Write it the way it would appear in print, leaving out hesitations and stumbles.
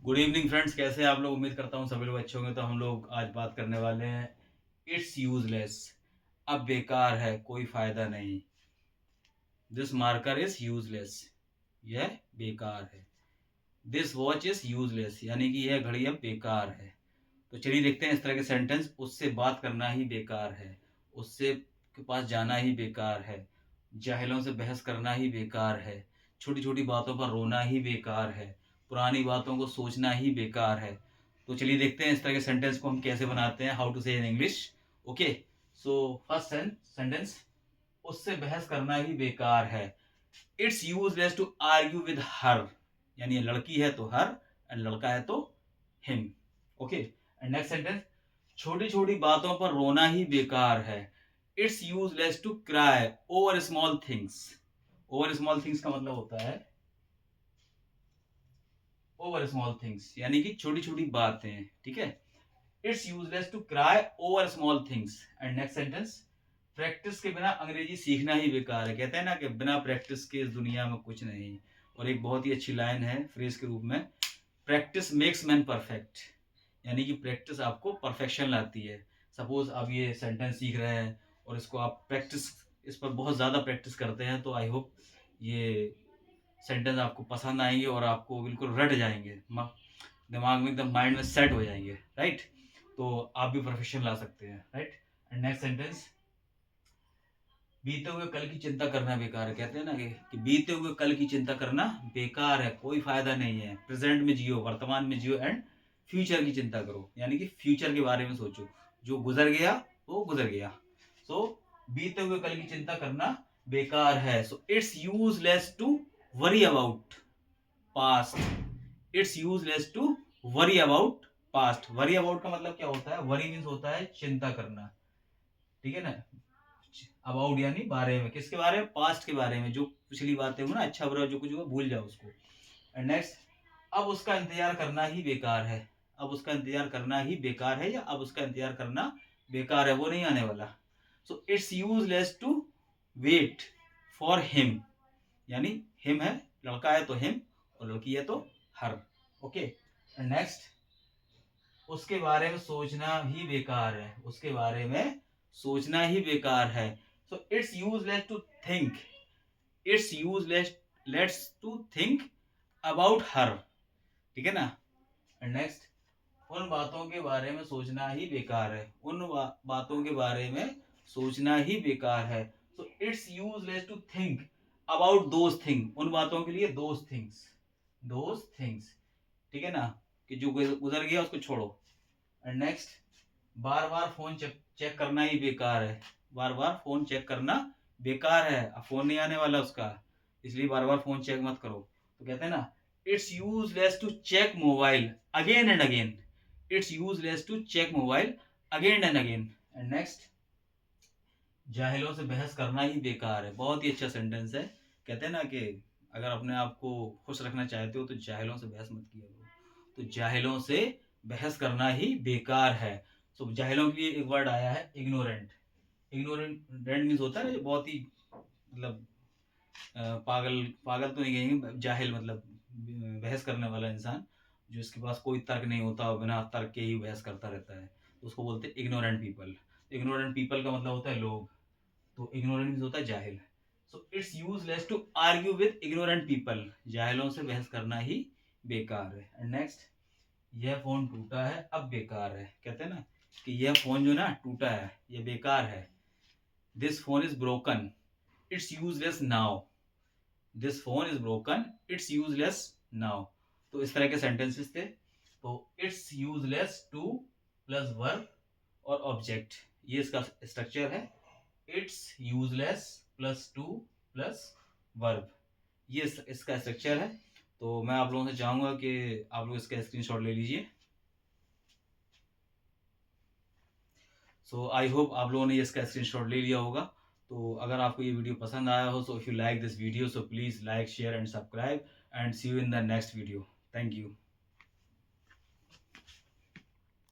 Good evening friends, कैसे हैं आप लोग। उम्मीद करता हूँ सभी लोग अच्छे होंगे। तो हम लोग आज बात करने वाले हैं इट्स यूजलेस। अब बेकार है, कोई फायदा नहीं। दिस मार्कर इज यूजलेस, यह बेकार है। दिस वॉच इज यूजलेस, यानी कि यह घड़ी अब बेकार है। तो चलिए देखते हैं इस तरह के सेंटेंस। उससे बात करना ही बेकार है, उससे के पास जाना ही बेकार है, जाहिलों से बहस करना ही बेकार है, छोटी छोटी बातों पर रोना ही बेकार है, पुरानी बातों को सोचना ही बेकार है। तो चलिए देखते हैं इस तरह के सेंटेंस को हम कैसे बनाते हैं, how to say in English. Okay, so first sentence, उससे बहस करना ही बेकार है। It's useless to argue with her, यानी ये लड़की है तो हर एंड लड़का है तो him. Okay, and next sentence, छोटी छोटी बातों पर रोना ही बेकार है। It's useless to cry over small things. Over small things का मतलब होता है ओवर स्मॉल थिंग्स, यानी कि छोटी छोटी बातें। ठीक है, it's useless to cry over small things. And next sentence, practice के बिना अंग्रेजी सीखना ही बेकार है। कहते हैं ना कि बिना प्रैक्टिस के इस दुनिया में कुछ नहीं। और एक बहुत ही अच्छी लाइन है फ्रेज के रूप में, प्रैक्टिस मेक्स मैन परफेक्ट, यानी कि प्रैक्टिस आपको परफेक्शन लाती है। सपोज आप ये सेंटेंस सीख रहे हैं और इसको आप प्रैक्टिस, इस पर बहुत ज़्यादा प्रैक्टिस करते हैं, तो आई होप ये सेंटेंस आपको पसंद आएंगे और आपको बिल्कुल रट जाएंगे, दिमाग में एकदम माइंड में सेट हो जाएंगे। राइट, तो आप भी प्रोफेशन ला सकते हैं। राइट, एंड नेक्स्ट सेंटेंस, बीते हुए कल की चिंता करना बेकार है। कहते हैं ना कि बीते हुए कल की चिंता करना बेकार है, कोई फायदा नहीं है। प्रेजेंट में जियो, वर्तमान में जियो एंड फ्यूचर की चिंता करो, यानी कि फ्यूचर के बारे में सोचो। जो गुजर गया वो गुजर गया। सो बीते हुए कल की चिंता करना बेकार है। So it's useless to worry about past. It's useless to worry about past. Worry about का मतलब क्या होता है? वरी मीन्स होता है चिंता करना। ठीक है ना, अबाउट यानी बारे में। किसके बारे में? पास्ट के बारे में। जो पिछली बातें हो ना, अच्छा बुरा जो कुछ हुआ, भूल जाओ उसको। एंड नेक्स्ट, अब उसका इंतजार करना ही बेकार है। अब उसका इंतजार करना ही बेकार है, या अब उसका इंतजार करना बेकार है, वो नहीं आने वाला। So it's useless to wait for him, यानी हिम है, लड़का है तो हिम और लड़की है तो हर। ओके, एंड नेक्स्ट, उसके बारे में सोचना ही बेकार है। उसके बारे में सोचना ही बेकार है। So it's useless to think, it's useless let's to think about her. ठीक है ना। एंड नेक्स्ट, उन बातों के बारे में सोचना ही बेकार है। उन बातों के बारे में सोचना ही बेकार है। So it's useless to think about those thing. उन बातों के लिए दोज थिंग्स, दोज थिंग्स। ठीक है ना, कि जो गुजर गया उसको छोड़ो। एंड नेक्स्ट, बार बार फोन चेक चेक करना ही बेकार है। बार बार फोन चेक करना बेकार है। अब फोन नहीं आने वाला उसका, इसलिए बार बार फोन चेक मत करो। तो कहते हैं ना, it's useless to check mobile again and again. It's useless to check mobile again and again. And next, जाहिलों से बहस करना ही बेकार है। बहुत ही अच्छा सेंटेंस है। कहते हैं ना कि अगर अपने आप को खुश रखना चाहते हो तो जाहिलों से बहस मत किया करो। तो जाहिलों से बहस करना ही बेकार है। सो जाहिलों के लिए एक वर्ड आया है इग्नोरेंट। इग्नोरेंट मीन्स होता है बहुत ही, मतलब पागल, पागल तो नहीं कहेंगे, जाहिल मतलब बहस करने वाला इंसान, जो इसके पास कोई तर्क नहीं होता और बिना तर्क के ही बहस करता रहता है, तो उसको बोलते हैं इग्नोरेंट पीपल। इग्नोरेंट पीपल का मतलब होता है लोग, तो इग्नोरेंट मीन्स होता है जाहिल। So it's useless to argue with ignorant people. जाहिलों से बहस करना ही बेकार है। एंड नेक्स्ट, यह फोन टूटा है अब बेकार है। कहते हैं ना कि यह फोन जो ना टूटा है, यह बेकार है। This phone is broken, it's useless now. This phone is broken, it's useless now. तो इस तरह के सेंटेंसेस थे। तो it's useless two plus verb और ऑब्जेक्ट, ये इसका स्ट्रक्चर है। It's useless plus two plus verb, ये इसका स्ट्रक्चर है। तो मैं आप लोगों से चाहूंगा कि आप लोग इसका स्क्रीनशॉट ले लीजिए। सो आई होप आप लोगों ने इसका स्क्रीनशॉट ले लिया होगा। तो अगर आपको ये वीडियो पसंद आया हो, so if you like this video, so please like share and subscribe and see you in the next video. Thank you.